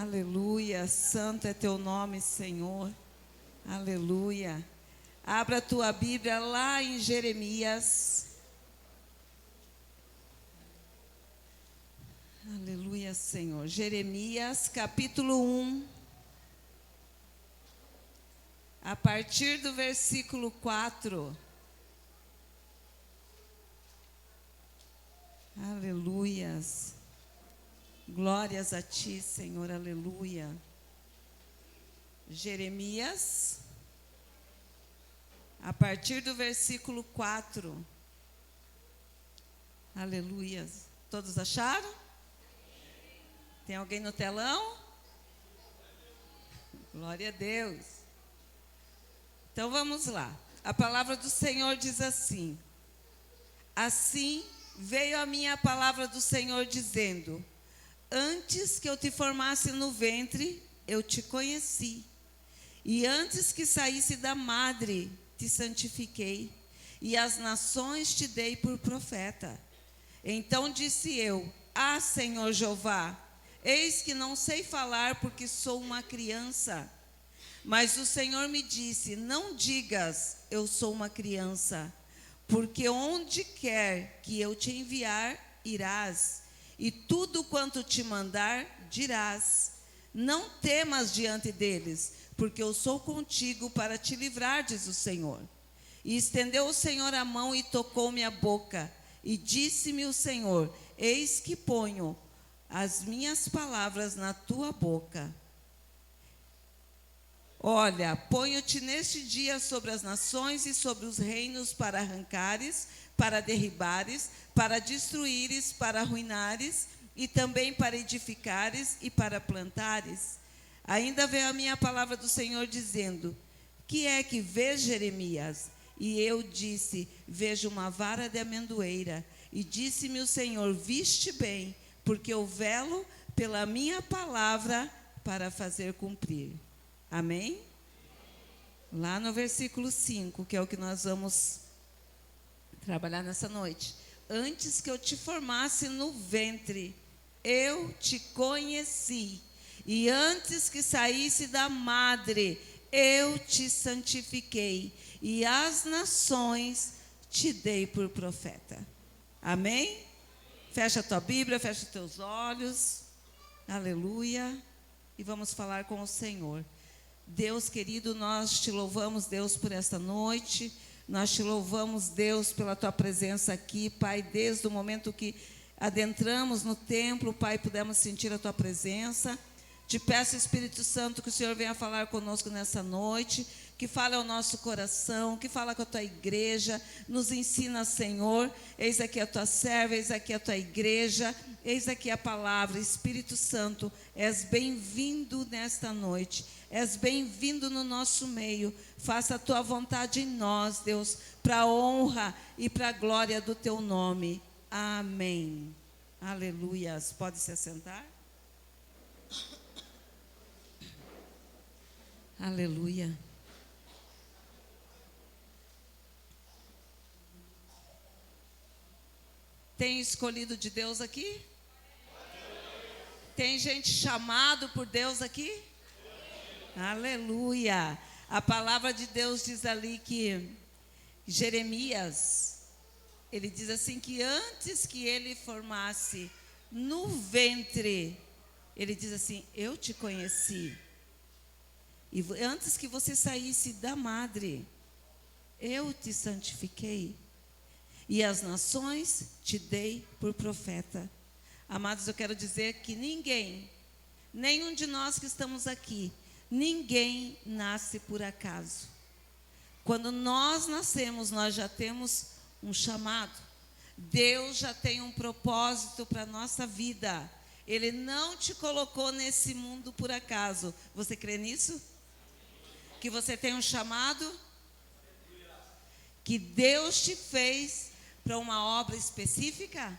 Aleluia, santo é teu nome, Senhor. Aleluia. Abra a tua Bíblia lá em Jeremias. Aleluia, Senhor. Jeremias, capítulo 1. A partir do versículo 4. Aleluias. Glórias a ti, Senhor. Aleluia. Jeremias, a partir do versículo 4. Aleluias. Todos acharam? Tem alguém no telão? Glória a Deus. Então vamos lá. A palavra do Senhor diz assim: assim veio a minha palavra do Senhor dizendo: antes que eu te formasse no ventre, eu te conheci. E antes que saísse da madre, te santifiquei. E as nações te dei por profeta. Então disse eu: ah, Senhor Jeová, eis que não sei falar porque sou uma criança. Mas o Senhor me disse: não digas, eu sou uma criança, porque onde quer que eu te enviar, irás. E tudo quanto te mandar, dirás. Não temas diante deles, porque eu sou contigo para te livrar, diz o Senhor. E estendeu o Senhor a mão e tocou-me a boca. E disse-me o Senhor: eis que ponho as minhas palavras na tua boca. Olha, ponho-te neste dia sobre as nações e sobre os reinos para arrancares, para derribares, para destruíres, para arruinares, e também para edificares e para plantares. Ainda veio a minha palavra do Senhor dizendo: que é que vês, Jeremias? E eu disse: vejo uma vara de amendoeira. E disse-me o Senhor: viste bem, porque eu velo pela minha palavra para fazer cumprir. Amém? Lá no versículo 5, que é o que nós vamos trabalhar nessa noite. Antes que eu te formasse no ventre, eu te conheci. E antes que saísse da madre, eu te santifiquei. E as nações te dei por profeta. Amém? Fecha a tua Bíblia, fecha os teus olhos. Aleluia. E vamos falar com o Senhor. Deus querido, nós te louvamos, Deus, por esta noite. Nós te louvamos, Deus, pela tua presença aqui, Pai. Desde o momento que adentramos no templo, Pai, pudemos sentir a tua presença. Te peço, Espírito Santo, que o Senhor venha falar conosco nessa noite, que fale ao nosso coração, que fale com a tua igreja, nos ensina, Senhor. Eis aqui a tua serva, eis aqui a tua igreja, eis aqui a palavra. Espírito Santo, és bem-vindo nesta noite, és bem-vindo no nosso meio. Faça a tua vontade em nós, Deus, para a honra e para a glória do teu nome. Amém. Aleluias. Pode se assentar? Aleluia. Tem escolhido de Deus aqui? Tem gente chamado por Deus aqui? Aleluia. A palavra de Deus diz ali que Jeremias, ele diz assim que antes que ele formasse no ventre, ele diz assim: eu te conheci. E antes que você saísse da madre, eu te santifiquei. E as nações te dei por profeta. Amados, eu quero dizer que ninguém, nenhum de nós que estamos aqui, ninguém nasce por acaso. Quando nós nascemos, nós já temos um chamado. Deus já tem um propósito para a nossa vida. Ele não te colocou nesse mundo por acaso. Você crê nisso? Que você tem um chamado? Que Deus te fez para uma obra específica?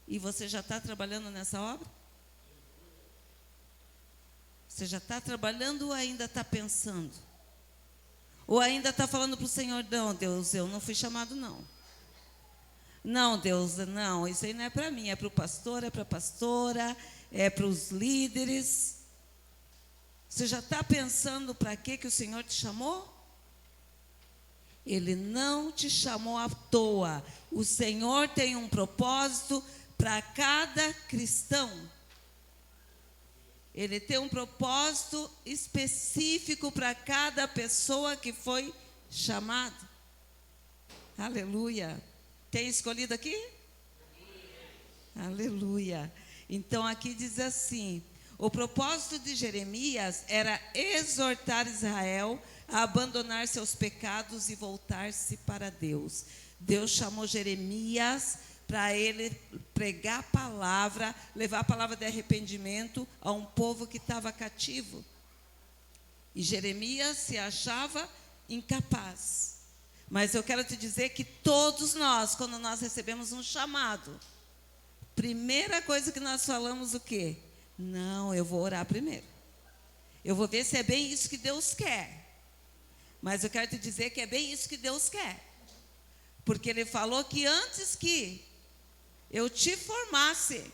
E você já está trabalhando nessa obra? Você já está trabalhando ou ainda está pensando? Ou ainda está falando para o Senhor: não, Deus, eu não fui chamado não. Não, Deus, não, isso aí não é para mim, é para o pastor, é para a pastora, é para os líderes. Você já está pensando para que o Senhor te chamou? Ele não te chamou à toa. O Senhor tem um propósito para cada cristão. Ele tem um propósito específico para cada pessoa que foi chamada. Aleluia. Tem escolhido aqui? Aleluia. Então aqui diz assim: o propósito de Jeremias era exortar Israel a abandonar seus pecados e voltar-se para Deus. Deus chamou Jeremias para ele pregar a palavra, levar a palavra de arrependimento a um povo que estava cativo. E Jeremias se achava incapaz. Mas eu quero te dizer que todos nós, quando nós recebemos um chamado, primeira coisa que nós falamos o quê? Não, eu vou orar primeiro. Eu vou ver se é bem isso que Deus quer. Mas eu quero te dizer que é bem isso que Deus quer. Porque Ele falou que antes que eu te formasse,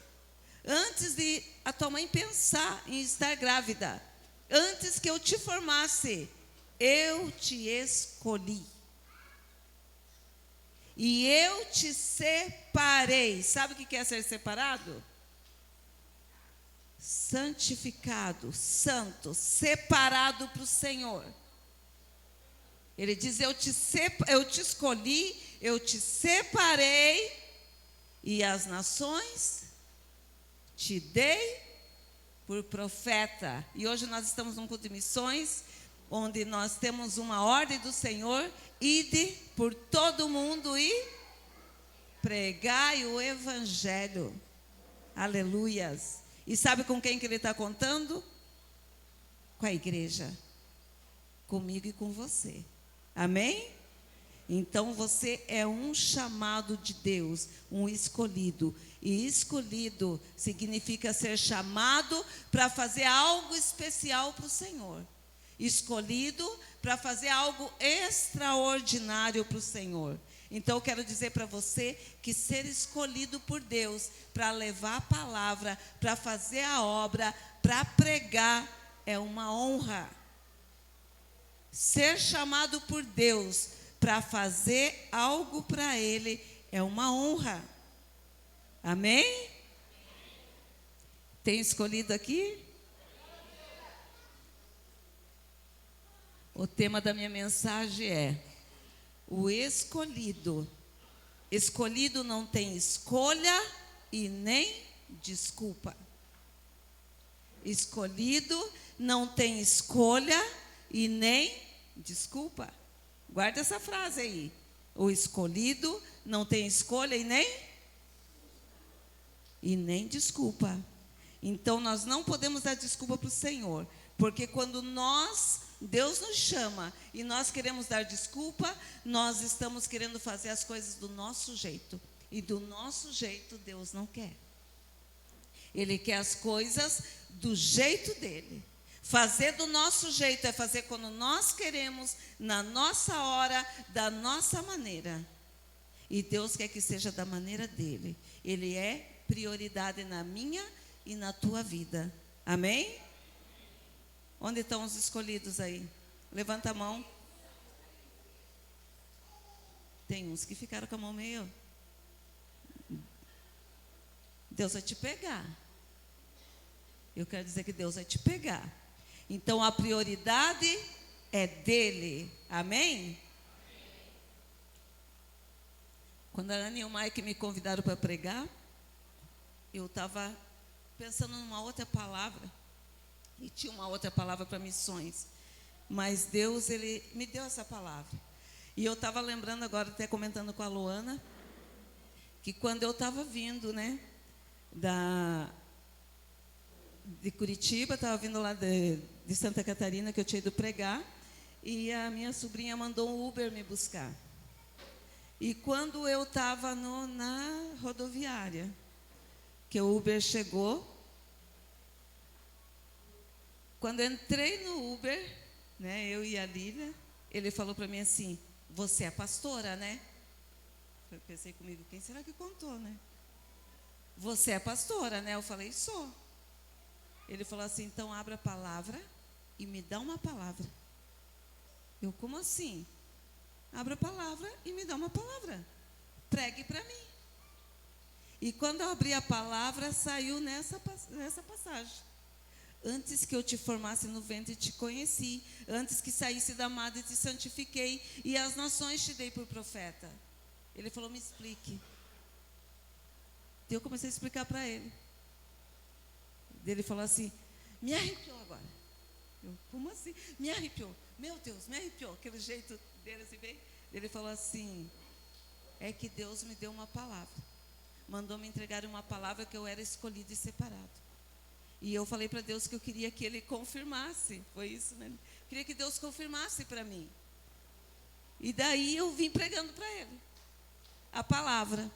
antes de a tua mãe pensar em estar grávida, antes que eu te formasse, eu te escolhi. E eu te separei. Sabe o que é ser separado? Santificado, santo, separado para o Senhor. Ele diz: eu te escolhi, eu te separei, e as nações te dei por profeta. E hoje nós estamos num culto de missões, onde nós temos uma ordem do Senhor: ide por todo o mundo e pregai o evangelho. Aleluias. E sabe com quem que Ele está contando? Com a igreja. Comigo e com você. Amém? Então você é um chamado de Deus, um escolhido. E escolhido significa ser chamado para fazer algo especial para o Senhor. Escolhido para fazer algo extraordinário para o Senhor. Então eu quero dizer para você que ser escolhido por Deus para levar a palavra, para fazer a obra, para pregar, é uma honra. Ser chamado por Deus para fazer algo para Ele é uma honra. Amém? Tem escolhido aqui? O tema da minha mensagem é: o escolhido. Escolhido não tem escolha e nem desculpa. Escolhido não tem escolha e nem desculpa. Guarda essa frase aí. O escolhido não tem escolha e nem desculpa. Então nós não podemos dar desculpa para o Senhor, porque quando Deus nos chama e nós queremos dar desculpa, nós estamos querendo fazer as coisas do nosso jeito. E do nosso jeito Deus não quer. Ele quer as coisas do jeito dele. Fazer do nosso jeito é fazer quando nós queremos, na nossa hora, da nossa maneira. E Deus quer que seja da maneira dele. Ele é prioridade na minha e na tua vida. Amém? Onde estão os escolhidos aí? Levanta a mão. Tem uns que ficaram com a mão meio. Deus vai te pegar. Eu quero dizer que Deus vai te pegar. Então a prioridade é dele. Amém? Quando a Ana e o Mike me convidaram para pregar, eu estava pensando numa outra palavra. E tinha uma outra palavra para missões. Mas Deus, Ele me deu essa palavra. E eu estava lembrando agora, até comentando com a Luana, que quando eu estava vindo, né, de Curitiba, estava vindo lá de Santa Catarina, que eu tinha ido pregar, e a minha sobrinha mandou um Uber me buscar. E quando eu estava na rodoviária, que o Uber chegou, quando eu entrei no Uber, né, eu e a Lília, ele falou para mim assim: você é pastora, né? Eu pensei comigo, quem será que contou, né? Você é pastora, né? Eu falei, sou. Ele falou assim, então abra a palavra e me dá uma palavra. Eu, como assim? Abra a palavra e me dá uma palavra. Pregue para mim. E quando eu abri a palavra, saiu nessa passagem. Antes que eu te formasse no ventre, te conheci. Antes que saísse da madre, te santifiquei. E as nações te dei por profeta. Ele falou, me explique. E eu comecei a explicar para ele. Ele falou assim, me arrepiou agora. Eu, como assim? Me arrepiou. Meu Deus, me arrepiou. Aquele jeito dele assim bem. Ele falou assim, é que Deus me deu uma palavra. Mandou me entregar uma palavra que eu era escolhido e separado. E eu falei para Deus que eu queria que Ele confirmasse. Foi isso, né? Eu queria que Deus confirmasse para mim. E daí eu vim pregando para Ele a palavra.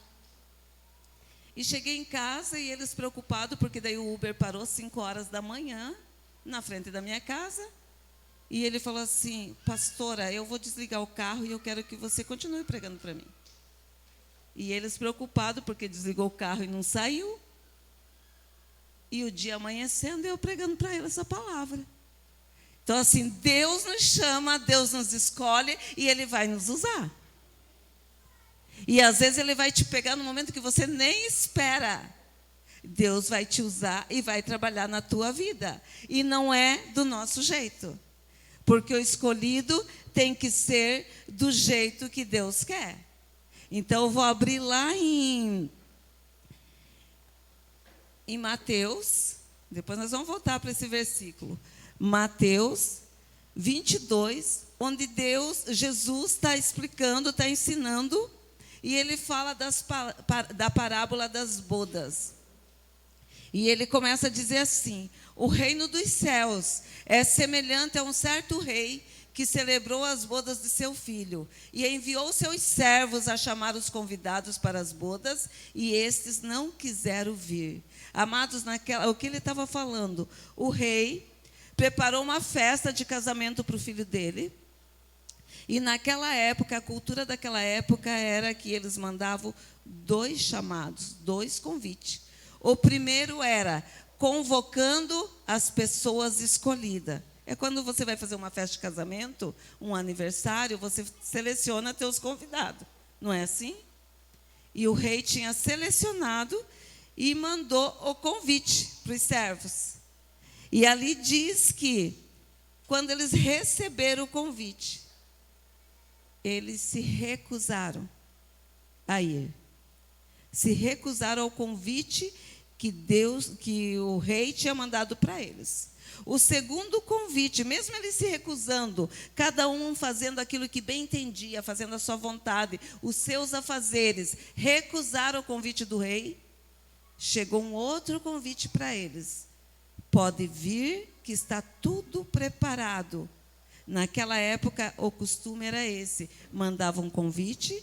E cheguei em casa e eles preocupados, porque daí o Uber parou 5 horas da manhã, na frente da minha casa. E ele falou assim, pastora, eu vou desligar o carro e eu quero que você continue pregando para mim. E eles preocupados, porque desligou o carro e não saiu. E o dia amanhecendo, eu pregando para ele essa palavra. Então assim, Deus nos chama, Deus nos escolhe e Ele vai nos usar. E às vezes Ele vai te pegar no momento que você nem espera. Deus vai te usar e vai trabalhar na tua vida. E não é do nosso jeito. Porque o escolhido tem que ser do jeito que Deus quer. Então eu vou abrir lá em Mateus. Depois nós vamos voltar para esse versículo. Mateus 22, onde Jesus está explicando, está ensinando. E ele fala da parábola das bodas. E ele começa a dizer assim, o reino dos céus é semelhante a um certo rei que celebrou as bodas de seu filho e enviou seus servos a chamar os convidados para as bodas e estes não quiseram vir. Amados, o que ele estava falando? O rei preparou uma festa de casamento para o filho dele. E naquela época, a cultura daquela época era que eles mandavam 2 chamados, 2 convites. O primeiro era convocando as pessoas escolhidas. É quando você vai fazer uma festa de casamento, um aniversário, você seleciona teus convidados. Não é assim? E o rei tinha selecionado e mandou o convite para os servos. E ali diz que, quando eles receberam o convite, eles se recusaram a ir. Se recusaram ao convite que o rei tinha mandado para eles. O segundo convite, mesmo eles se recusando, cada um fazendo aquilo que bem entendia, fazendo a sua vontade, os seus afazeres, recusaram o convite do rei, chegou um outro convite para eles. Pode vir, que está tudo preparado. Naquela época, o costume era esse. Mandavam um convite,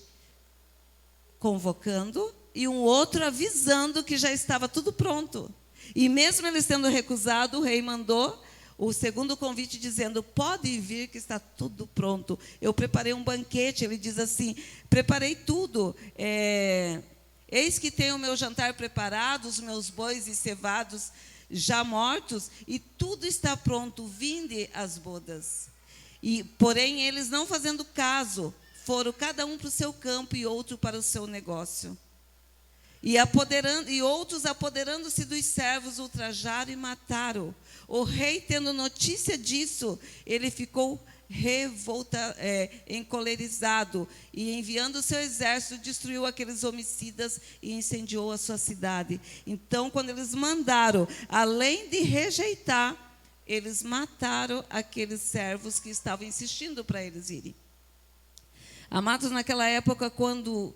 convocando, e um outro avisando que já estava tudo pronto. E mesmo eles tendo recusado, o rei mandou o segundo convite dizendo, pode vir que está tudo pronto. Eu preparei um banquete, ele diz assim, preparei tudo. Eis que tenho o meu jantar preparado, os meus bois e cevados já mortos, e tudo está pronto, vinde às bodas. Porém, eles não fazendo caso, foram cada um para o seu campo e outro para o seu negócio. E outros, apoderando-se dos servos, ultrajaram e mataram. O rei, tendo notícia disso, ele ficou encolerizado, e enviando o seu exército, destruiu aqueles homicidas e incendiou a sua cidade. Então, quando eles mandaram, além de rejeitar, eles mataram aqueles servos que estavam insistindo para eles irem. Amados, naquela época, quando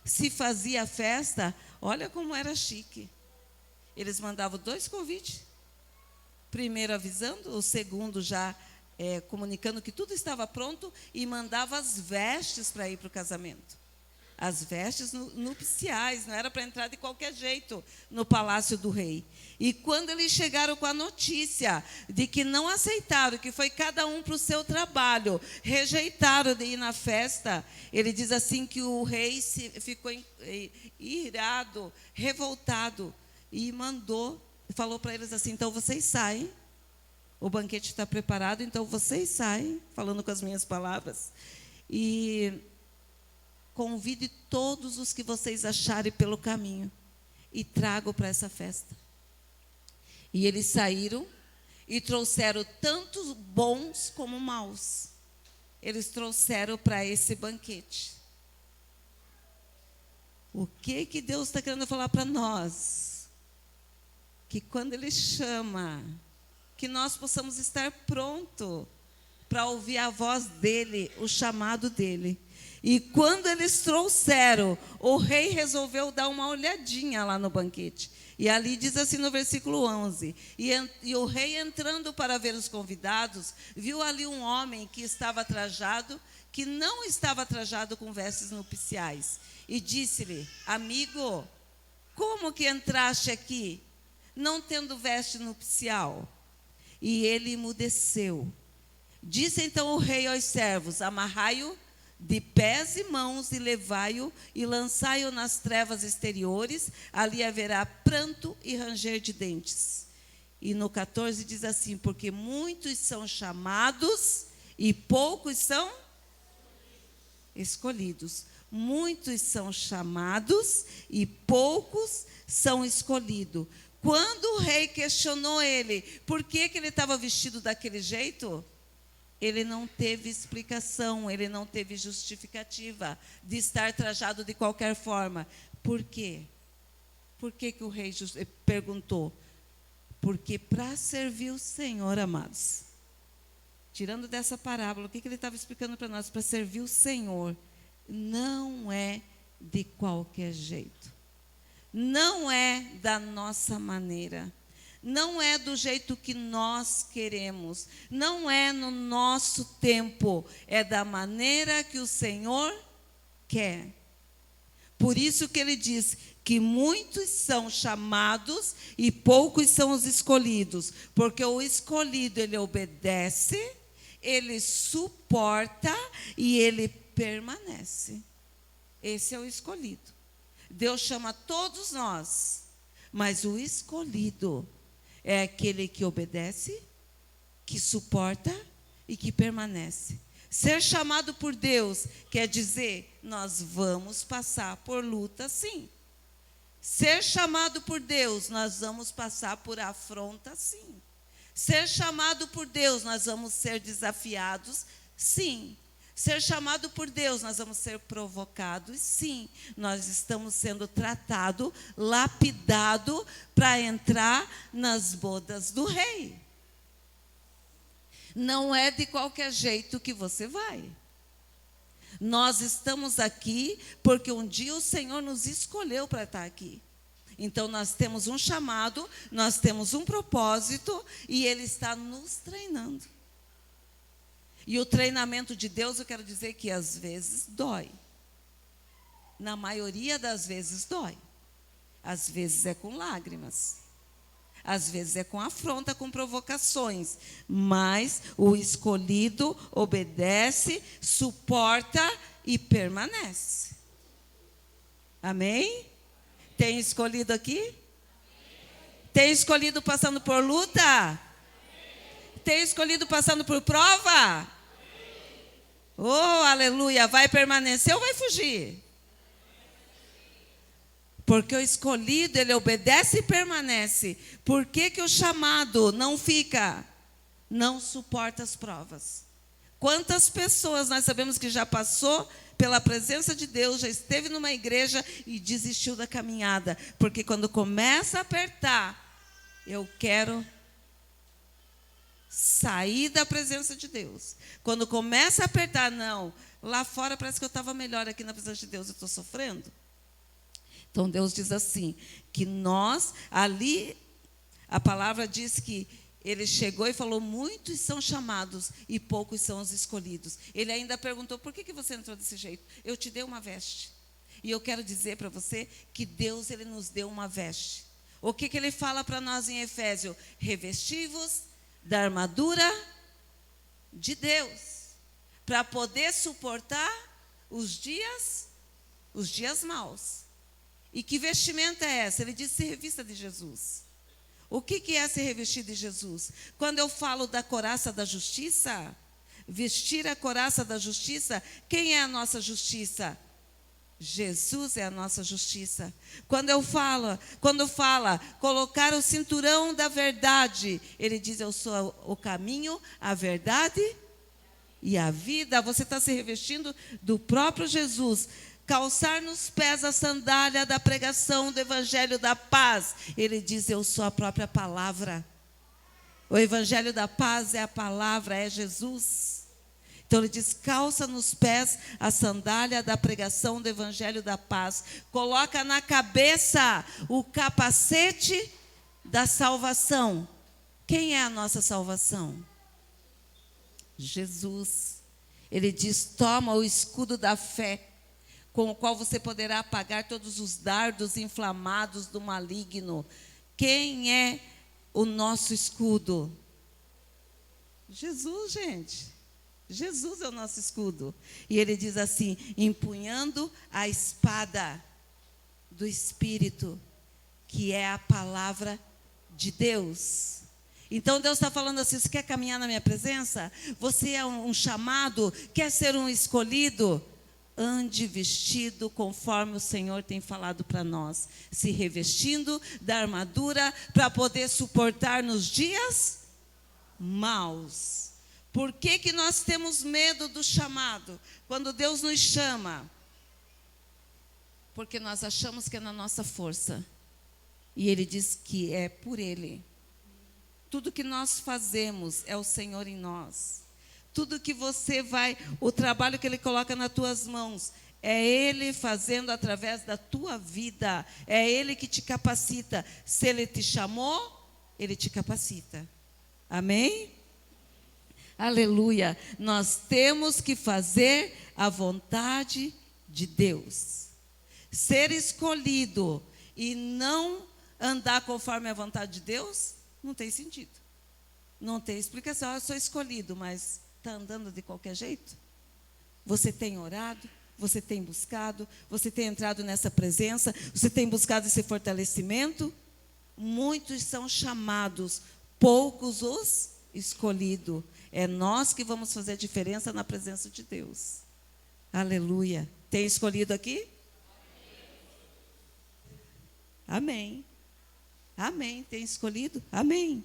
se fazia a festa, olha como era chique. Eles mandavam 2 convites. Primeiro avisando, o segundo já comunicando que tudo estava pronto, e mandava as vestes para ir para o casamento. As vestes nupciais, não era para entrar de qualquer jeito no palácio do rei. E quando eles chegaram com a notícia de que não aceitaram, que foi cada um para o seu trabalho, rejeitaram de ir na festa, ele diz assim que o rei ficou irado, revoltado, e mandou falou para eles assim: então vocês saem, o banquete está preparado, então vocês saem, falando com as minhas palavras, e convide todos os que vocês acharem pelo caminho e tragam para essa festa. E eles saíram e trouxeram tanto bons como maus. Eles trouxeram para esse banquete. O que Deus está querendo falar para nós? Que quando Ele chama, que nós possamos estar prontos para ouvir a voz dEle, o chamado dEle. E quando eles trouxeram, o rei resolveu dar uma olhadinha lá no banquete. E ali diz assim no versículo 11: e o rei, entrando para ver os convidados, viu ali um homem que estava trajado, que não estava trajado com vestes nupciais. E disse-lhe: amigo, como que entraste aqui, não tendo veste nupcial? E ele emudeceu. Disse então o rei aos servos: amarrai-o de pés e mãos e levai-o e lançai-o nas trevas exteriores, ali haverá pranto e ranger de dentes. E no 14 diz assim: porque muitos são chamados e poucos são escolhidos. Muitos são chamados e poucos são escolhidos. Quando o rei questionou ele, por que ele estava vestido daquele jeito? Ele não teve explicação, ele não teve justificativa de estar trajado de qualquer forma. Por quê? Por que o rei perguntou? Porque para servir o Senhor, amados, tirando dessa parábola, o que ele estava explicando para nós? Para servir o Senhor, não é de qualquer jeito. Não é da nossa maneira. Não é do jeito que nós queremos, não é no nosso tempo, é da maneira que o Senhor quer. Por isso que ele diz que muitos são chamados e poucos são os escolhidos, porque o escolhido, ele obedece, ele suporta e ele permanece. Esse é o escolhido. Deus chama todos nós, mas o escolhido é aquele que obedece, que suporta e que permanece. Ser chamado por Deus quer dizer, nós vamos passar por luta, sim. Ser chamado por Deus, nós vamos passar por afronta, sim. Ser chamado por Deus, nós vamos ser desafiados, sim. Ser chamado por Deus, nós vamos ser provocados, sim. Nós estamos sendo tratados, lapidados para entrar nas bodas do rei. Não é de qualquer jeito que você vai. Nós estamos aqui porque um dia o Senhor nos escolheu para estar aqui. Então nós temos um chamado, nós temos um propósito e Ele está nos treinando. E o treinamento de Deus, eu quero dizer que às vezes dói. Na maioria das vezes dói. Às vezes é com lágrimas. Às vezes é com afronta, com provocações. Mas o escolhido obedece, suporta e permanece. Amém? Tem escolhido aqui? Tem escolhido passando por luta? Tem escolhido passando por prova? Oh, aleluia! Vai permanecer ou vai fugir? Porque o escolhido, ele obedece e permanece. Por que o chamado não fica? Não suporta as provas. Quantas pessoas nós sabemos que já passou pela presença de Deus, já esteve numa igreja e desistiu da caminhada. Porque quando começa a apertar, eu quero sair da presença de Deus. Quando começa a apertar, não, lá fora parece que eu estava melhor, aqui na presença de Deus eu estou sofrendo. Então Deus diz assim, que nós, ali, a palavra diz que Ele chegou e falou, muitos são chamados e poucos são os escolhidos. Ele ainda perguntou, por que você entrou desse jeito? Eu te dei uma veste. E eu quero dizer para você que Deus, Ele nos deu uma veste. O que Ele fala para nós em Efésios? Revesti-vos da armadura de Deus, para poder suportar os dias maus. E que vestimenta é essa? Ele disse, se revista de Jesus. O que é se revestir de Jesus? Quando eu falo da couraça da justiça, vestir a couraça da justiça, quem é a nossa justiça? Jesus é a nossa justiça. Quando fala colocar o cinturão da verdade, ele diz: eu sou o caminho, a verdade e a vida. Você está se revestindo do próprio Jesus. Calçar nos pés a sandália da pregação do evangelho da paz. Ele diz: eu sou a própria palavra. O evangelho da paz é a palavra, é Jesus. Então ele diz: calça nos pés a sandália da pregação do evangelho da paz. Coloca na cabeça o capacete da salvação. Quem é a nossa salvação? Jesus. Ele diz: toma o escudo da fé, com o qual você poderá apagar todos os dardos inflamados do maligno. Quem é o nosso escudo? Jesus, gente. Jesus é o nosso escudo. E ele diz assim: empunhando a espada do Espírito, que é a palavra de Deus. Então Deus está falando assim: você quer caminhar na minha presença? Você é um chamado? Quer ser um escolhido? Ande vestido conforme o Senhor tem falado para nós, se revestindo da armadura para poder suportar nos dias maus. Por que nós temos medo do chamado? Quando Deus nos chama, porque nós achamos que é na nossa força, e Ele diz que é por Ele. Tudo que nós fazemos é o Senhor em nós. Tudo que você vai, o trabalho que Ele coloca nas tuas mãos, é Ele fazendo através da tua vida. É Ele que te capacita. Se Ele te chamou, Ele te capacita. Amém? Aleluia. Nós temos que fazer a vontade de Deus. Ser escolhido e não andar conforme a vontade de Deus, não tem sentido. Não tem explicação. Eu sou escolhido, mas está andando de qualquer jeito? Você tem orado, você tem buscado, você tem entrado nessa presença, você tem buscado esse fortalecimento? Muitos são chamados, poucos os escolhidos. É nós que vamos fazer a diferença na presença de Deus. Aleluia. Tem escolhido aqui? Amém. Amém. Tem escolhido? Amém.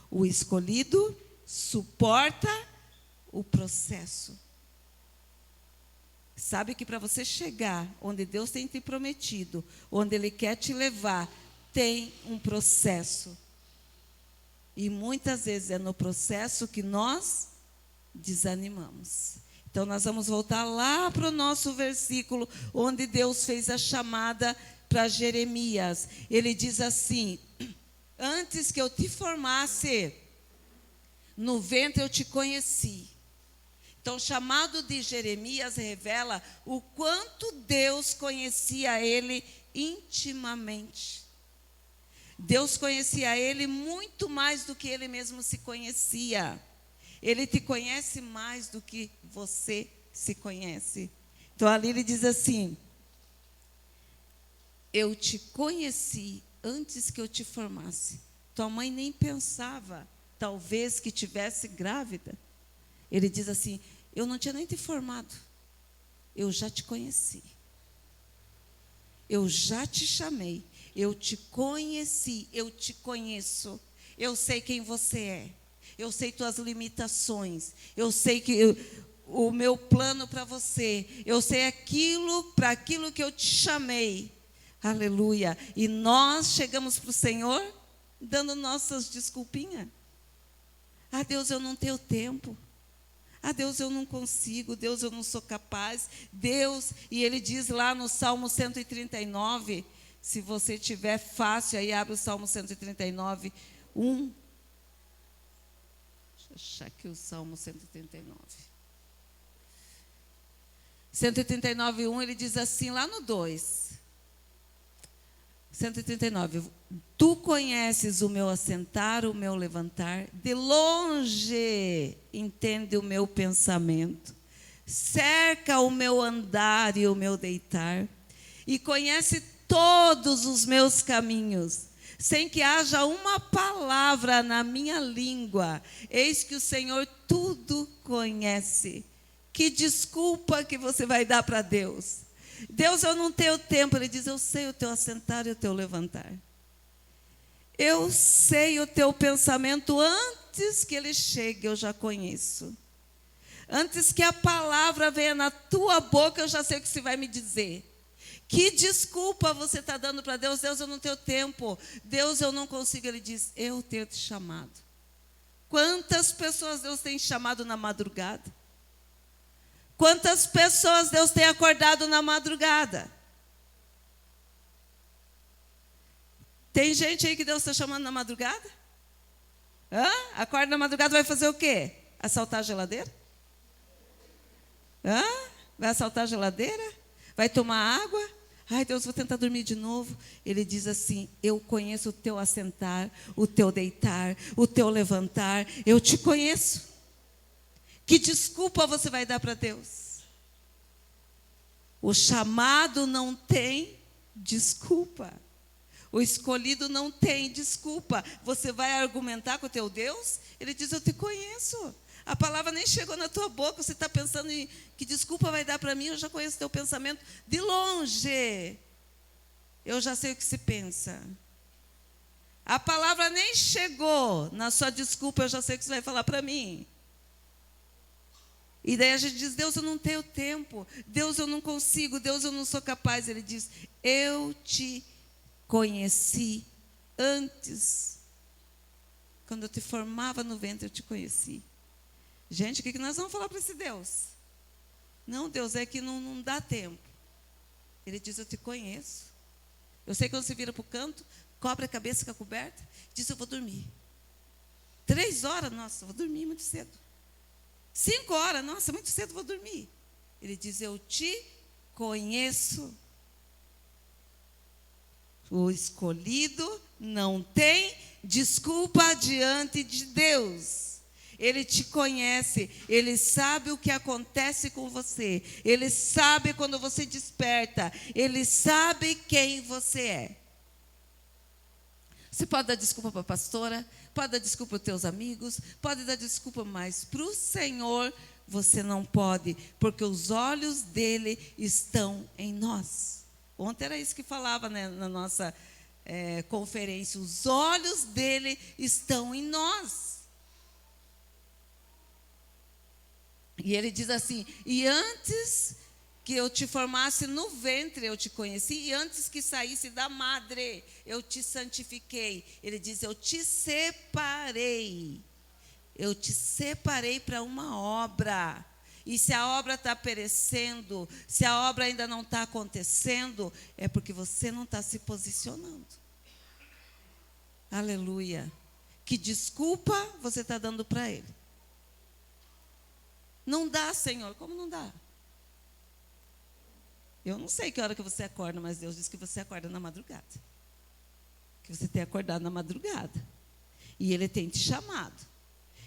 O escolhido suporta o processo. Sabe que para você chegar onde Deus tem te prometido, onde Ele quer te levar, tem um processo. E muitas vezes é no processo que nós desanimamos. Então nós vamos voltar lá para o nosso versículo, onde Deus fez a chamada para Jeremias. Ele diz assim: antes que eu te formasse, no ventre eu te conheci. Então o chamado de Jeremias revela o quanto Deus conhecia ele intimamente. Deus conhecia ele muito mais do que ele mesmo se conhecia. Ele te conhece mais do que você se conhece. Então ali ele diz assim: eu te conheci antes que eu te formasse. Tua mãe nem pensava, talvez, que tivesse grávida. Ele diz assim: eu não tinha nem te formado, eu já te conheci. Eu já te chamei. Eu te conheci, eu te conheço. Eu sei quem você é. Eu sei tuas limitações. Eu sei que o meu plano para você. Eu sei para aquilo que eu te chamei. Aleluia. E nós chegamos para o Senhor dando nossas desculpinhas. Ah, Deus, eu não tenho tempo. Ah, Deus, eu não consigo. Deus, eu não sou capaz. Deus, e Ele diz lá no Salmo 139... Se você tiver fácil, aí abre o Salmo 139, 1. Deixa eu achar aqui o Salmo 139. 139, 1, ele diz assim, lá no 2. 139. Tu conheces o meu assentar, o meu levantar, de longe entende o meu pensamento, cerca o meu andar e o meu deitar, e conhece todos os meus caminhos. sem que haja uma palavra na minha língua. Eis que o Senhor tudo conhece. Que desculpa que você vai dar para Deus? Deus, eu não tenho tempo. Ele diz, eu sei o teu assentar e o teu levantar. Eu sei o teu pensamento antes que ele chegue, eu já conheço. Antes que a palavra venha na tua boca, eu já sei o que você vai me dizer. Que desculpa você está dando para Deus? Deus, eu não tenho tempo. Deus, eu não consigo. Ele diz, eu tenho te chamado. Quantas pessoas Deus tem chamado na madrugada? Quantas pessoas Deus tem acordado na madrugada? Tem gente aí que Deus está chamando na madrugada? Hã? Acorda na madrugada, vai fazer o quê? Assaltar a geladeira? Hã? Vai assaltar a geladeira? Vai tomar água? Ai, Deus, vou tentar dormir de novo. Ele diz assim, eu conheço o teu assentar, o teu deitar, o teu levantar. Eu te conheço. Que desculpa você vai dar para Deus? O chamado não tem desculpa. O escolhido não tem desculpa. Você vai argumentar com o teu Deus? Ele diz, eu te conheço. A palavra nem chegou na tua boca. Você está pensando em que desculpa vai dar para mim? Eu já conheço o teu pensamento. De longe, eu já sei o que se pensa. A palavra nem chegou na sua desculpa. Eu já sei o que você vai falar para mim. E daí a gente diz, Deus, eu não tenho tempo. Deus, eu não consigo. Deus, eu não sou capaz. Ele diz, eu te conheci antes. Quando eu te formava no ventre, eu te conheci. Gente, o que nós vamos falar para esse Deus? Não, Deus, é que não dá tempo. Ele diz, eu te conheço. Eu sei que quando você vira para o canto, cobre a cabeça com a coberta, diz, eu vou dormir. 3 horas, nossa, eu vou dormir muito cedo. 5 horas, nossa, muito cedo, eu vou dormir. Ele diz, eu te conheço. O escolhido não tem desculpa diante de Deus. Ele te conhece, ele sabe o que acontece com você, ele sabe quando você desperta, ele sabe quem você é. Você pode dar desculpa para a pastora, pode dar desculpa para os teus amigos, pode dar desculpa, mas para o Senhor você não pode, porque os olhos dele estão em nós. Ontem era isso que falava, né, na nossa conferência, os olhos dele estão em nós. E ele diz assim, e antes que eu te formasse no ventre, eu te conheci, e antes que saísse da madre, eu te santifiquei. Ele diz, eu te separei. Eu te separei para uma obra. E se a obra está perecendo, se a obra ainda não está acontecendo, é porque você não está se posicionando. Aleluia. Que desculpa você está dando para ele? Não dá, Senhor. Como não dá? Eu não sei que hora que você acorda, mas Deus diz que você acorda na madrugada. Que você tem acordado na madrugada. E Ele tem te chamado.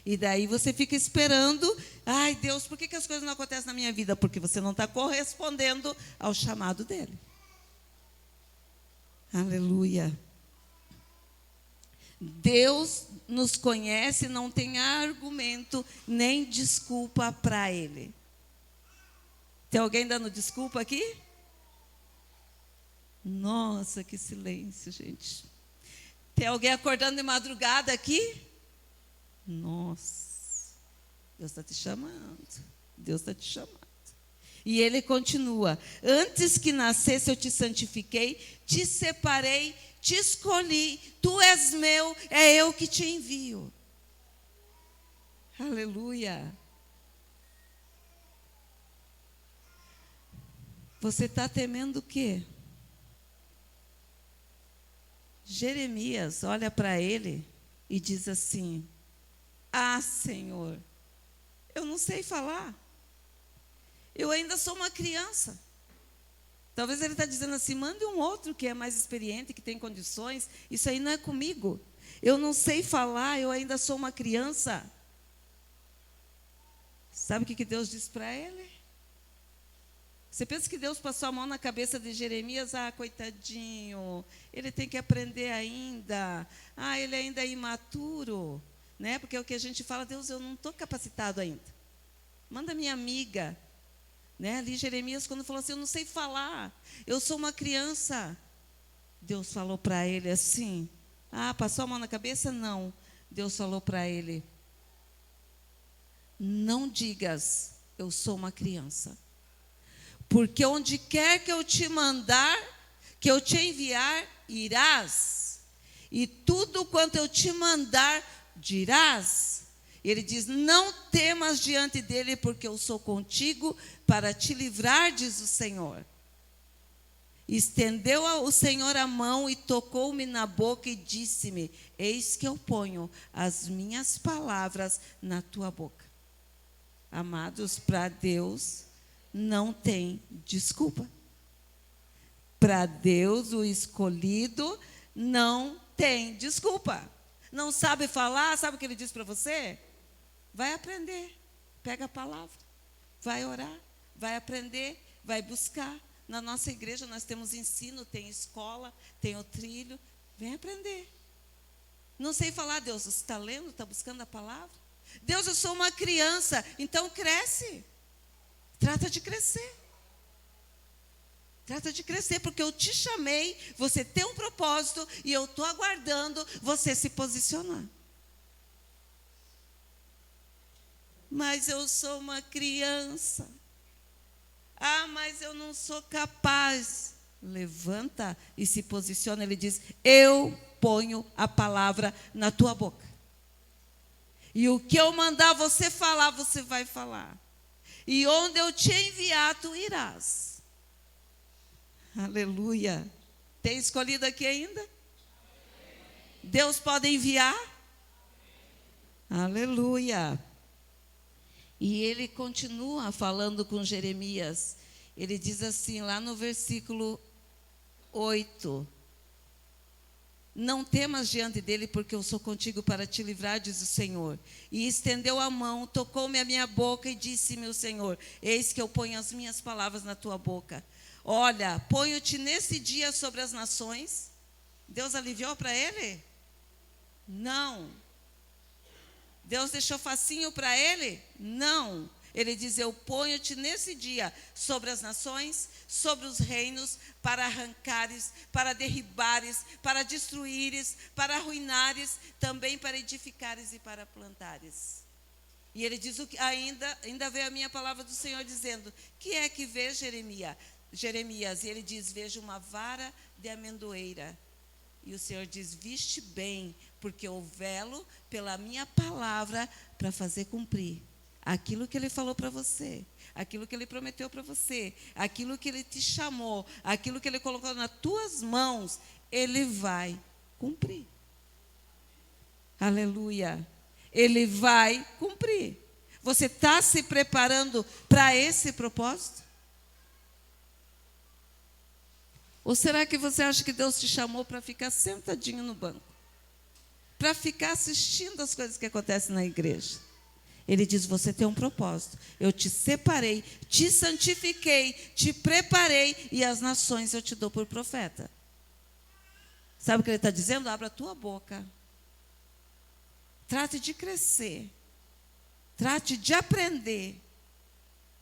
E daí você fica esperando. Ai, Deus, por que as coisas não acontecem na minha vida? Porque você não está correspondendo ao chamado dEle. Aleluia. Deus nos conhece, não tem argumento nem desculpa para Ele. Tem alguém dando desculpa aqui? Nossa, que silêncio, gente. Tem alguém acordando de madrugada aqui? Nossa, Deus está te chamando. Deus está te chamando. E ele continua, antes que nascesse eu te santifiquei, te separei, te escolhi, tu és meu, é eu que te envio. Aleluia. Você está temendo o quê? Jeremias olha para ele e diz assim, ah, Senhor, eu não sei falar. Eu ainda sou uma criança. Talvez ele está dizendo assim, mande um outro que é mais experiente, que tem condições. Isso aí não é comigo. Eu não sei falar, eu ainda sou uma criança. Sabe o que Deus diz para ele? Você pensa que Deus passou a mão na cabeça de Jeremias? Ah, coitadinho, ele tem que aprender ainda. Ah, ele ainda é imaturo, né? Porque é o que a gente fala, Deus, eu não estou capacitado ainda. Manda minha amiga, né? Ali Jeremias, quando falou assim, eu não sei falar, eu sou uma criança. Deus falou para ele assim, ah, passou a mão na cabeça? Não. Deus falou para ele, não digas, eu sou uma criança. Porque onde quer que eu te mandar, que eu te enviar, irás. E tudo quanto eu te mandar, dirás. Ele diz, não temas diante dele, porque eu sou contigo para te livrar, diz o Senhor. Estendeu o Senhor a mão e tocou-me na boca e disse-me, eis que eu ponho as minhas palavras na tua boca. Amados, para Deus não tem desculpa. Para Deus, o escolhido não tem desculpa. Não sabe falar, sabe o que ele diz para você? Vai aprender, pega a palavra, vai orar, vai aprender, vai buscar. Na nossa igreja nós temos ensino, tem escola, tem o trilho, vem aprender. Não sei falar, Deus, você está lendo, está buscando a palavra? Deus, eu sou uma criança, então cresce. Trata de crescer. Trata de crescer, porque eu te chamei, você tem um propósito e eu estou aguardando você se posicionar. Mas eu sou uma criança. Ah, mas eu não sou capaz. Levanta e se posiciona. Ele diz, eu ponho a palavra na tua boca. E o que eu mandar você falar, você vai falar. E onde eu te enviar, tu irás. Aleluia. Tem escolhido aqui ainda? Deus pode enviar? Aleluia. E ele continua falando com Jeremias. Ele diz assim, lá no versículo 8. Não temas diante dele, porque eu sou contigo para te livrar, diz o Senhor. E estendeu a mão, tocou-me a minha boca e disse-me o Senhor, eis que eu ponho as minhas palavras na tua boca. Olha, ponho-te nesse dia sobre as nações. Deus aliviou para ele? Não. Deus deixou facinho para ele? Não. Ele diz, eu ponho-te nesse dia sobre as nações, sobre os reinos, para arrancares, para derribares, para destruíres, para arruinares, também para edificares e para plantares. E ele diz, ainda veio a minha palavra do Senhor dizendo, que é que vê Jeremias? E ele diz, vejo uma vara de amendoeira. E o Senhor diz, viste bem, porque eu velo pela minha palavra para fazer cumprir aquilo que ele falou para você, aquilo que ele prometeu para você, aquilo que ele te chamou, aquilo que ele colocou nas tuas mãos, ele vai cumprir. Aleluia. Ele vai cumprir. Você está se preparando para esse propósito? Ou será que você acha que Deus te chamou para ficar sentadinho no banco? Para ficar assistindo as coisas que acontecem na igreja? Ele diz, você tem um propósito. Eu te separei, te santifiquei, te preparei e as nações eu te dou por profeta. Sabe o que ele está dizendo? Abra a tua boca. Trate de crescer. Trate de aprender.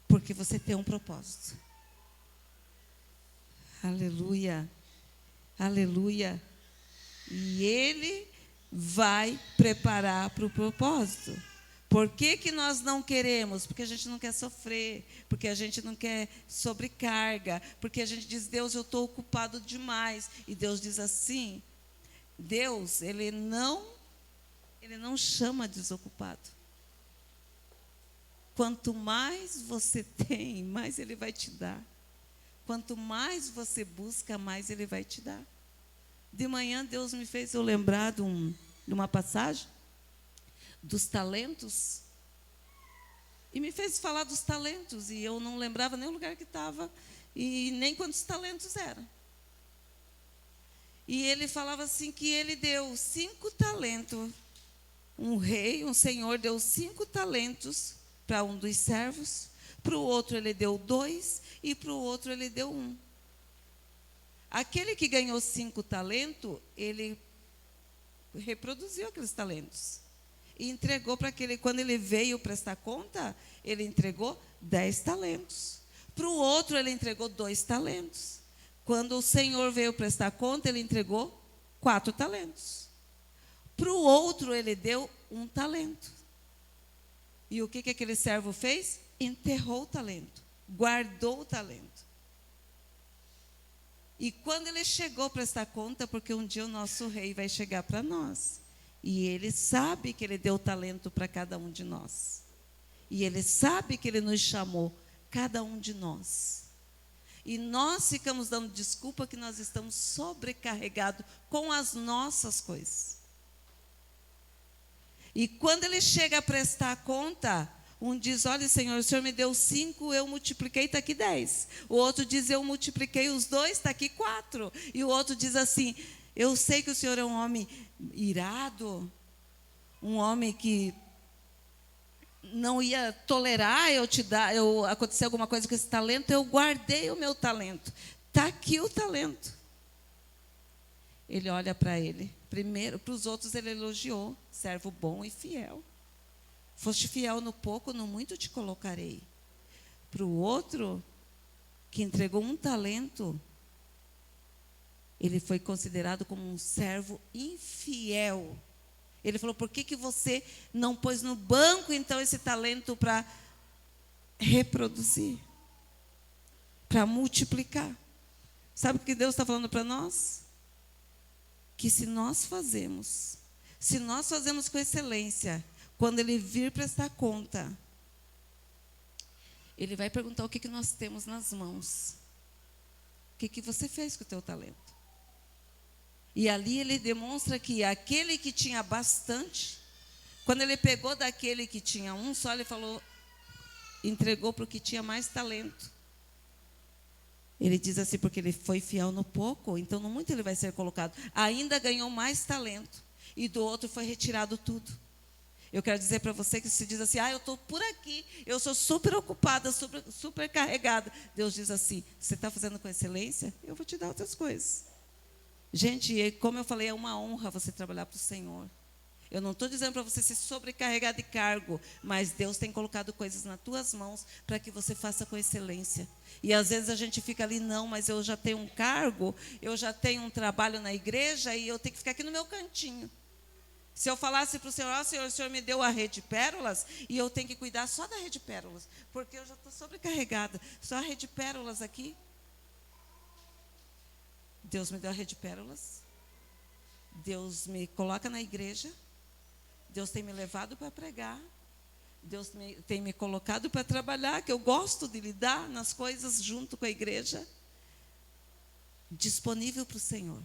Porque você tem um propósito. Aleluia. Aleluia. E ele vai preparar para o propósito. Por que nós não queremos? Porque a gente não quer sofrer, porque a gente não quer sobrecarga, porque a gente diz, Deus, eu estou ocupado demais. E Deus diz assim, Deus, Ele não chama desocupado. Quanto mais você tem, mais Ele vai te dar. Quanto mais você busca, mais Ele vai te dar. De manhã, Deus me fez eu lembrar de uma passagem dos talentos, e me fez falar dos talentos, e eu não lembrava nem o lugar que estava, e nem quantos talentos eram. E ele falava assim, que ele deu 5 talentos, um senhor deu 5 talentos para um dos servos, Para o outro ele deu 2 e para o outro ele deu 1. Aquele que ganhou 5 talentos, ele reproduziu aqueles talentos. E entregou para aquele, quando ele veio prestar conta, ele entregou 10 talentos. Para o outro ele entregou 2 talentos. Quando o Senhor veio prestar conta, ele entregou 4 talentos. Para o outro ele deu 1 talento. E o que aquele servo fez? Enterrou o talento, guardou o talento. E quando ele chegou a prestar conta, porque um dia o nosso rei vai chegar para nós, e ele sabe que ele deu talento para cada um de nós, e ele sabe que ele nos chamou, cada um de nós, e nós ficamos dando desculpa que nós estamos sobrecarregados com as nossas coisas. E quando ele chega a prestar conta, um diz, olha Senhor, o Senhor me deu 5, eu multipliquei, está aqui 10. O outro diz, eu multipliquei os 2, está aqui 4. E o outro diz assim, eu sei que o Senhor é um homem irado, um homem que não ia tolerar eu acontecer alguma coisa com esse talento, eu guardei o meu talento. Está aqui o talento. Ele olha para ele. Primeiro, para os outros ele elogiou, servo bom e fiel. Foste fiel no pouco, no muito te colocarei. Para o outro, que entregou 1 talento, ele foi considerado como um servo infiel. Ele falou, por que você não pôs no banco, então, esse talento para reproduzir? Para multiplicar. Sabe o que Deus está falando para nós? Que se nós fazemos com excelência, quando ele vir prestar conta, ele vai perguntar o que nós temos nas mãos. O que você fez com o teu talento? E ali ele demonstra que aquele que tinha bastante, quando ele pegou daquele que tinha 1 só, ele falou, entregou para o que tinha mais talento. Ele diz assim, porque ele foi fiel no pouco, então no muito ele vai ser colocado. Ainda ganhou mais talento, e do outro foi retirado tudo. Eu quero dizer para você que se diz assim, eu estou por aqui, eu sou super ocupada, super carregada. Deus diz assim, você está fazendo com excelência? Eu vou te dar outras coisas. Gente, como eu falei, é uma honra você trabalhar para o Senhor. Eu não estou dizendo para você se sobrecarregar de cargo, mas Deus tem colocado coisas nas tuas mãos para que você faça com excelência. E às vezes a gente fica ali, não, mas eu já tenho um cargo, eu já tenho um trabalho na igreja e eu tenho que ficar aqui no meu cantinho. Se eu falasse para o Senhor, Senhor, o Senhor me deu a Rede Pérolas e eu tenho que cuidar só da Rede Pérolas, porque eu já estou sobrecarregada, só a Rede Pérolas aqui. Deus me deu a Rede Pérolas, Deus me coloca na igreja, Deus tem me levado para pregar, Deus tem me colocado para trabalhar, que eu gosto de lidar nas coisas junto com a igreja, disponível para o Senhor.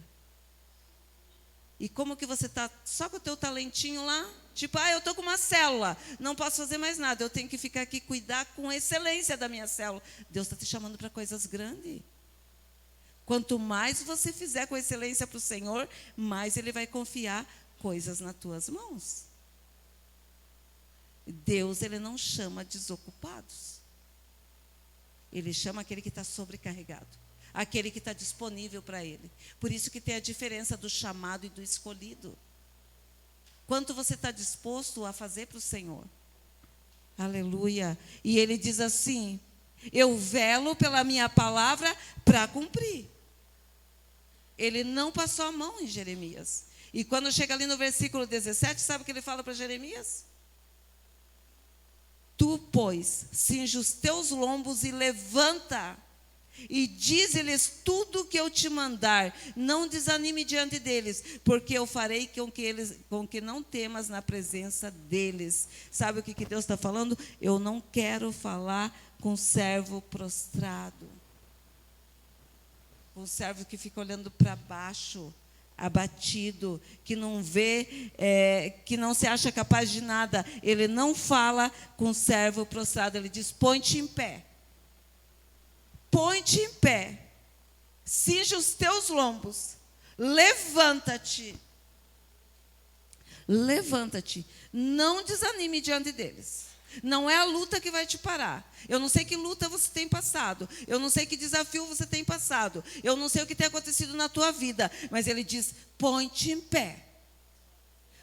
E como que você está só com o teu talentinho lá? Tipo, eu estou com uma célula, não posso fazer mais nada, eu tenho que ficar aqui cuidar com excelência da minha célula. Deus está te chamando para coisas grandes. Quanto mais você fizer com excelência para o Senhor, mais Ele vai confiar coisas nas tuas mãos. Deus, Ele não chama desocupados. Ele chama aquele que está sobrecarregado. Aquele que está disponível para Ele. Por isso que tem a diferença do chamado e do escolhido. Quanto você está disposto a fazer para o Senhor? Aleluia. E Ele diz assim, eu velo pela minha palavra para cumprir. Ele não passou a mão em Jeremias. E quando chega ali no versículo 17, sabe o que ele fala para Jeremias? Tu, pois, cinge os teus lombos e levanta, e dize-lhes tudo o que eu te mandar. Não desanime diante deles, porque eu farei com que não temas na presença deles. Sabe o que Deus está falando? Eu não quero falar com servo prostrado, com servo que fica olhando para baixo, abatido, que não vê, que não se acha capaz de nada. Ele não fala com o servo prostrado, ele diz, põe-te em pé. Põe-te em pé, cinge os teus lombos, levanta-te. Levanta-te, não desanime diante deles. Não é a luta que vai te parar. Eu não sei que luta você tem passado. Eu não sei que desafio você tem passado. Eu não sei o que tem acontecido na tua vida. Mas ele diz, põe-te em pé.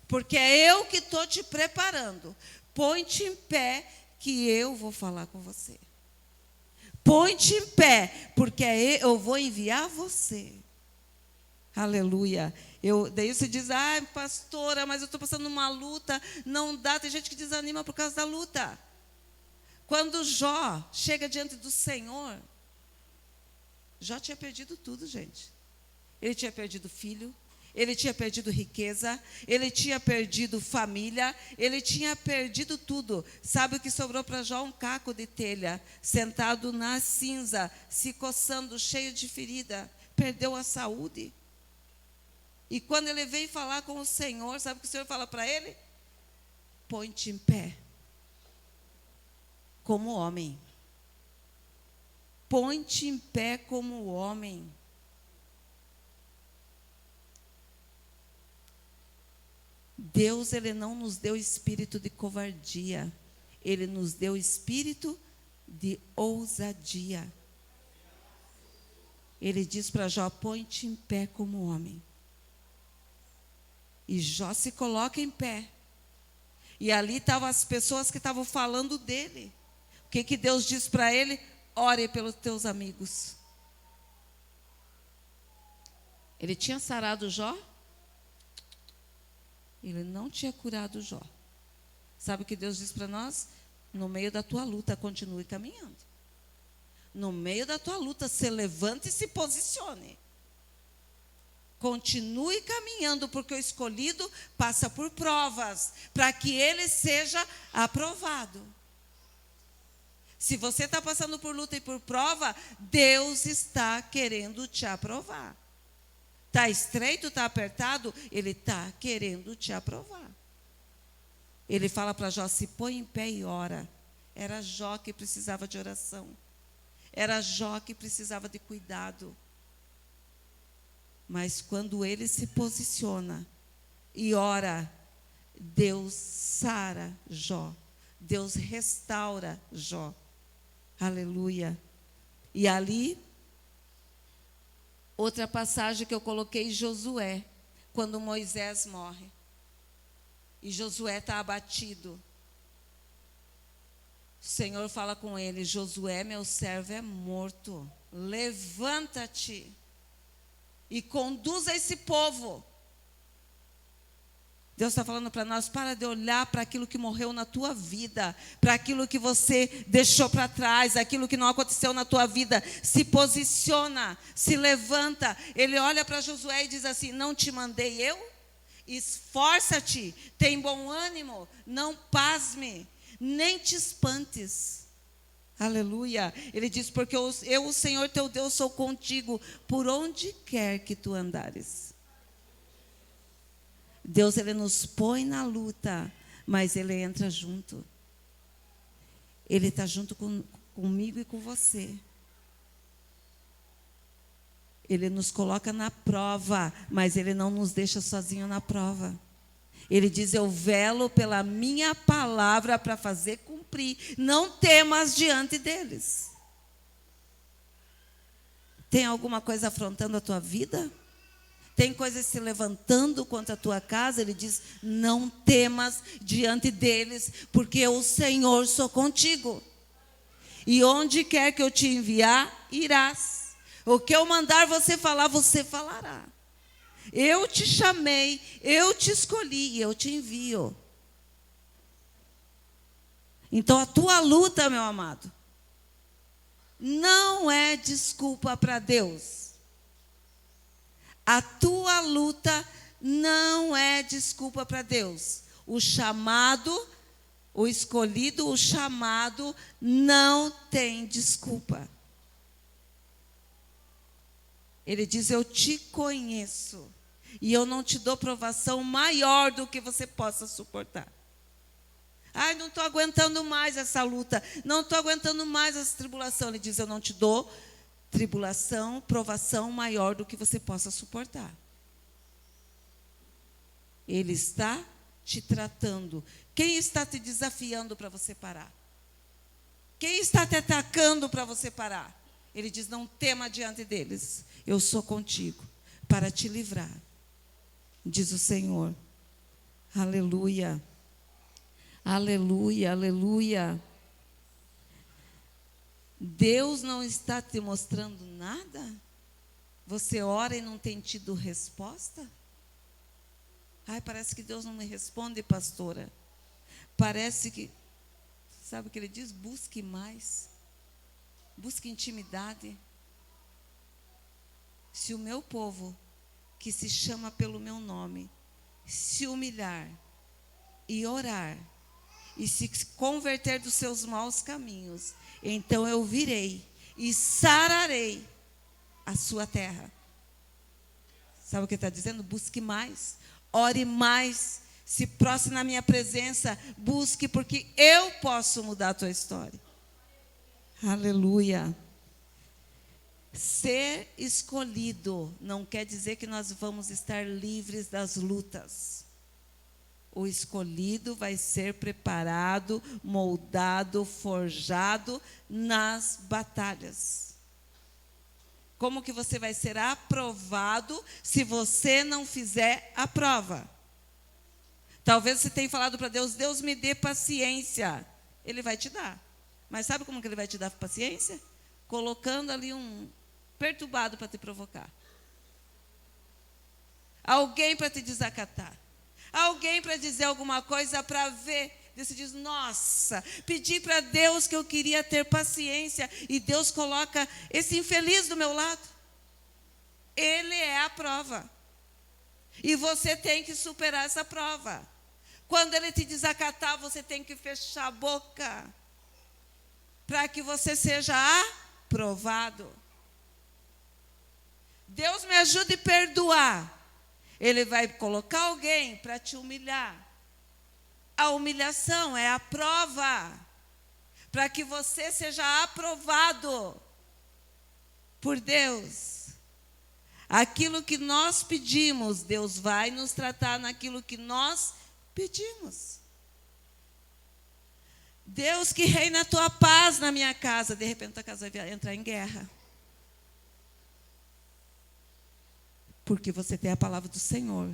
Porque é eu que estou te preparando. Põe-te em pé que eu vou falar com você. Põe-te em pé, porque eu vou enviar você. Aleluia. Daí você diz, pastora, mas eu estou passando uma luta. Não dá, tem gente que desanima por causa da luta. Quando Jó chega diante do Senhor, Jó tinha perdido tudo, gente. Ele tinha perdido filho, ele tinha perdido riqueza, ele tinha perdido família, ele tinha perdido tudo. Sabe o que sobrou para Jó? Um caco de telha, sentado na cinza, se coçando, cheio de ferida. Perdeu a saúde. E quando ele veio falar com o Senhor, sabe o que o Senhor fala para ele? Põe-te em pé, como homem. Põe-te em pé como homem. Deus, Ele não nos deu espírito de covardia. Ele nos deu espírito de ousadia. Ele diz para Jó, põe-te em pé como homem. E Jó se coloca em pé. E ali estavam as pessoas que estavam falando dele. O que Deus diz para ele? Ore pelos teus amigos. Ele tinha sarado Jó? Ele não tinha curado Jó. Sabe o que Deus diz para nós? No meio da tua luta, continue caminhando. No meio da tua luta, se levante e se posicione. Continue caminhando, porque o escolhido passa por provas, para que ele seja aprovado. Se você está passando por luta e por prova, Deus está querendo te aprovar. Está estreito, está apertado, Ele está querendo te aprovar. Ele fala para Jó, se põe em pé e ora. Era Jó que precisava de oração. Era Jó que precisava de cuidado. Mas quando ele se posiciona e ora, Deus sara Jó. Deus restaura Jó. Aleluia. E ali, outra passagem que eu coloquei, Josué, quando Moisés morre. E Josué está abatido. O Senhor fala com ele, Josué, meu servo, é morto. Levanta-te e conduza esse povo. Deus está falando para nós, para de olhar para aquilo que morreu na tua vida, para aquilo que você deixou para trás, aquilo que não aconteceu na tua vida. Se posiciona, se levanta. Ele olha para Josué e diz assim, não te mandei eu? Esforça-te, tem bom ânimo, não pasme, nem te espantes. Aleluia. Ele diz, porque eu, o Senhor teu Deus, sou contigo por onde quer que tu andares. Deus, Ele nos põe na luta, mas Ele entra junto. Ele está junto comigo e com você. Ele nos coloca na prova, mas Ele não nos deixa sozinho na prova. Ele diz, eu velo pela minha palavra para fazer cumprir. Não temas diante deles. Tem alguma coisa afrontando a tua vida? Tem coisas se levantando contra a tua casa? Ele diz, não temas diante deles, porque eu, o Senhor, sou contigo. E onde quer que eu te enviar, irás. O que eu mandar você falar, você falará. Eu te chamei, eu te escolhi e eu te envio. Então a tua luta, meu amado, não é desculpa para Deus. A tua luta não é desculpa para Deus. O chamado, o escolhido, o chamado não tem desculpa. Ele diz, eu te conheço e eu não te dou provação maior do que você possa suportar. Ai, não estou aguentando mais essa luta, não estou aguentando mais essa tribulação. Ele diz, eu não te dou tribulação, provação maior do que você possa suportar. Ele está te tratando? Quem está te desafiando para você parar? Quem está te atacando para você parar? Ele diz, não tema diante deles. Eu sou contigo para te livrar, diz o Senhor. Aleluia. Aleluia, aleluia. Deus não está te mostrando nada? Você ora e não tem tido resposta? Ai, parece que Deus não me responde, pastora. Parece que, sabe o que ele diz? Busque mais. Busque intimidade. Se o meu povo, que se chama pelo meu nome, se humilhar e orar, e se converter dos seus maus caminhos, então eu virei e sararei a sua terra. Sabe o que está dizendo? Busque mais, ore mais, se prostre na minha presença, busque, porque eu posso mudar a tua história. Aleluia. Ser escolhido não quer dizer que nós vamos estar livres das lutas. O escolhido vai ser preparado, moldado, forjado nas batalhas. Como que você vai ser aprovado se você não fizer a prova? Talvez você tenha falado para Deus, Deus me dê paciência. Ele vai te dar. Mas sabe como que ele vai te dar paciência? Colocando ali um perturbado para te provocar. Alguém para te desacatar. Alguém para dizer alguma coisa para ver. Você diz, nossa, pedi para Deus que eu queria ter paciência. E Deus coloca esse infeliz do meu lado. Ele é a prova. E você tem que superar essa prova. Quando ele te desacatar, você tem que fechar a boca. Para que você seja aprovado. Deus me ajude a perdoar. Ele vai colocar alguém para te humilhar. A humilhação é a prova. Para que você seja aprovado por Deus. Aquilo que nós pedimos, Deus vai nos tratar naquilo que nós pedimos. Deus, que reina a tua paz na minha casa. De repente a casa vai entrar em guerra. Porque você tem a palavra do Senhor.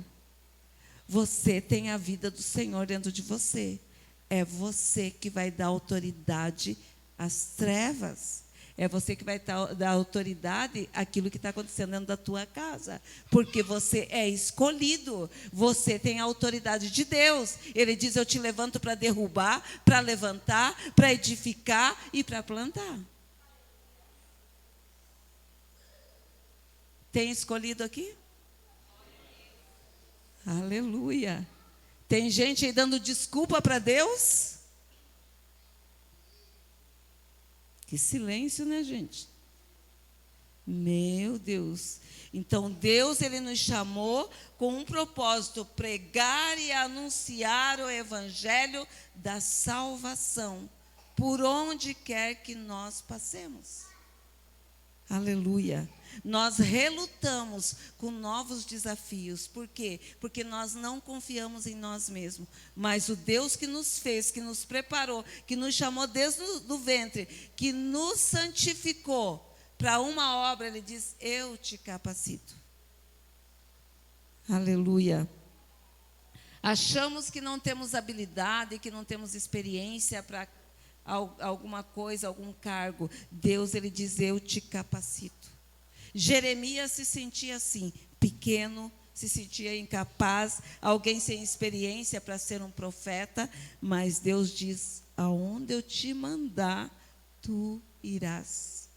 Você tem a vida do Senhor dentro de você. É você que vai dar autoridade às trevas. É você que vai dar autoridade àquilo que está acontecendo dentro da tua casa. Porque você é escolhido. Você tem a autoridade de Deus. Ele diz, eu te levanto para derrubar, para levantar, para edificar e para plantar. Tem escolhido aqui? Aleluia. Tem gente aí dando desculpa para Deus? Que silêncio, né, gente? Meu Deus. Então, Deus, ele nos chamou com um propósito, pregar e anunciar o evangelho da salvação, por onde quer que nós passemos. Aleluia. Nós relutamos com novos desafios. Por quê? Porque nós não confiamos em nós mesmos. Mas o Deus que nos fez, que nos preparou, que nos chamou desde o ventre, que nos santificou para uma obra, ele diz, eu te capacito. Aleluia. Achamos que não temos habilidade, que não temos experiência para alguma coisa, algum cargo. Deus, ele diz, eu te capacito. Jeremias se sentia assim, pequeno, se sentia incapaz, alguém sem experiência para ser um profeta, mas Deus diz, aonde eu te mandar, tu irás.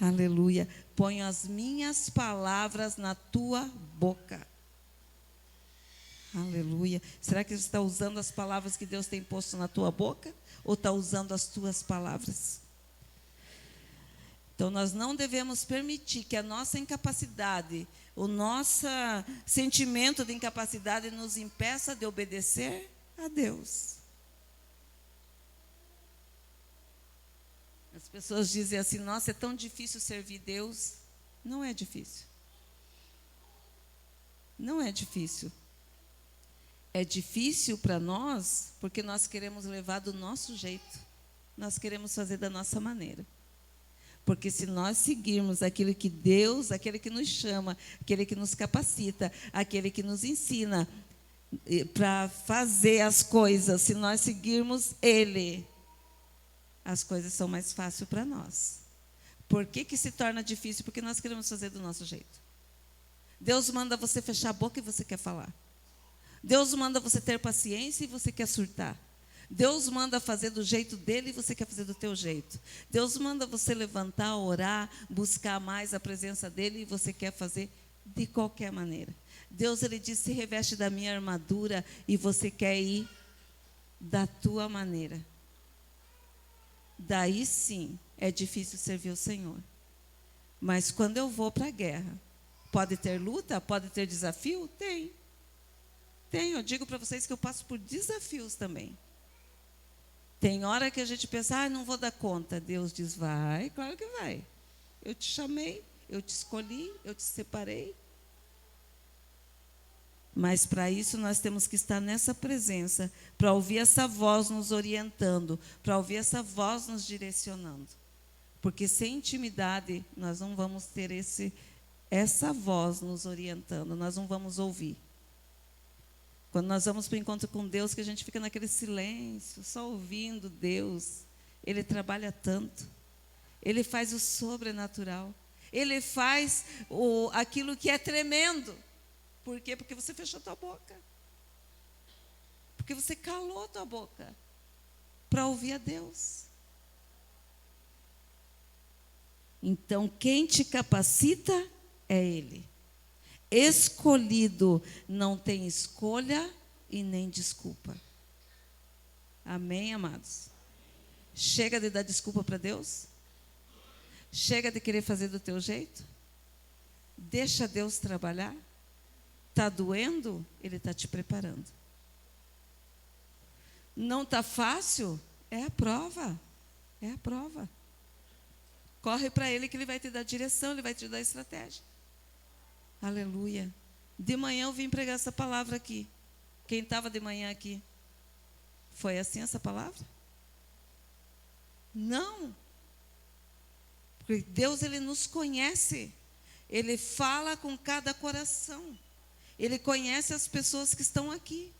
Aleluia. Ponho as minhas palavras na tua boca. Aleluia. Será que você está usando as palavras que Deus tem posto na tua boca? Ou está usando as tuas palavras? Então, nós não devemos permitir que a nossa incapacidade, o nosso sentimento de incapacidade nos impeça de obedecer a Deus. As pessoas dizem assim, nossa, é tão difícil servir Deus. Não é difícil. Não é difícil. É difícil para nós porque nós queremos levar do nosso jeito. Nós queremos fazer da nossa maneira. Porque se nós seguirmos aquilo que Deus, aquele que nos chama, aquele que nos capacita, aquele que nos ensina para fazer as coisas, se nós seguirmos Ele, as coisas são mais fáceis para nós. Por que se torna difícil? Porque nós queremos fazer do nosso jeito. Deus manda você fechar a boca e você quer falar. Deus manda você ter paciência e você quer surtar. Deus manda fazer do jeito dele e você quer fazer do teu jeito. Deus manda você levantar, orar, buscar mais a presença dele e você quer fazer de qualquer maneira. Deus, ele diz, se reveste da minha armadura e você quer ir da tua maneira. Daí sim, é difícil servir o Senhor. Mas quando eu vou para a guerra, pode ter luta, pode ter desafio? Tem. Tem, eu digo para vocês que eu passo por desafios também. Tem hora que a gente pensa, não vou dar conta. Deus diz, vai, claro que vai. Eu te chamei, eu te escolhi, eu te separei. Mas para isso nós temos que estar nessa presença, para ouvir essa voz nos orientando, para ouvir essa voz nos direcionando. Porque sem intimidade nós não vamos ter essa voz nos orientando, nós não vamos ouvir. Quando nós vamos para o encontro com Deus, que a gente fica naquele silêncio, só ouvindo Deus, Ele trabalha tanto. Ele faz o sobrenatural. Ele faz aquilo que é tremendo. Por quê? Porque você fechou tua boca. Porque você calou tua boca para ouvir a Deus. Então, quem te capacita é Ele. Escolhido não tem escolha e nem desculpa. Amém, amados? Chega de dar desculpa para Deus? Chega de querer fazer do teu jeito? Deixa Deus trabalhar. Está doendo? Ele está te preparando. Não está fácil? É a prova. É a prova. Corre para Ele que Ele vai te dar direção, Ele vai te dar estratégia. Aleluia. De manhã eu vim pregar essa palavra aqui. Quem estava de manhã aqui? Foi assim essa palavra? Não. Porque Deus, Ele nos conhece. Ele fala com cada coração. Ele conhece as pessoas que estão aqui.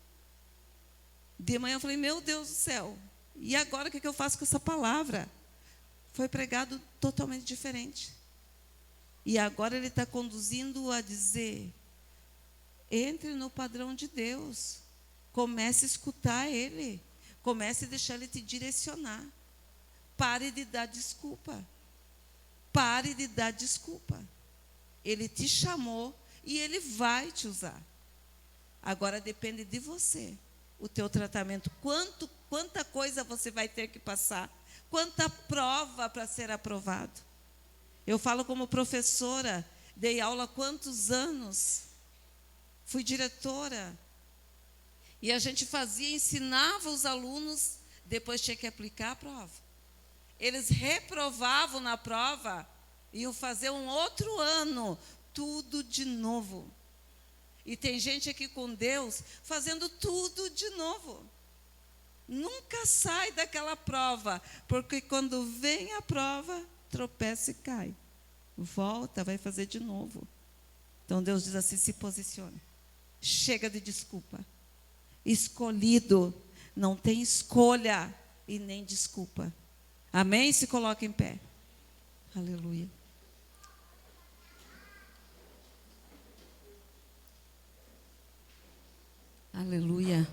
De manhã eu falei, meu Deus do céu. E agora o que eu faço com essa palavra? Foi pregado totalmente diferente. E agora Ele está conduzindo a dizer, entre no padrão de Deus. Comece a escutar Ele. Comece a deixar Ele te direcionar. Pare de dar desculpa. Pare de dar desculpa. Ele te chamou e Ele vai te usar. Agora depende de você. O teu tratamento. Quanta coisa você vai ter que passar. Quanta prova para ser aprovado. Eu falo como professora, dei aula há quantos anos? Fui diretora. E a gente ensinava os alunos, depois tinha que aplicar a prova. Eles reprovavam na prova, iam fazer um outro ano, tudo de novo. E tem gente aqui com Deus, fazendo tudo de novo. Nunca sai daquela prova, porque quando vem a prova, tropeça e cai. Volta, vai fazer de novo. Então Deus diz assim, se posicione. Chega de desculpa. Escolhido não tem escolha e nem desculpa. Amém? Se coloca em pé. Aleluia. Aleluia.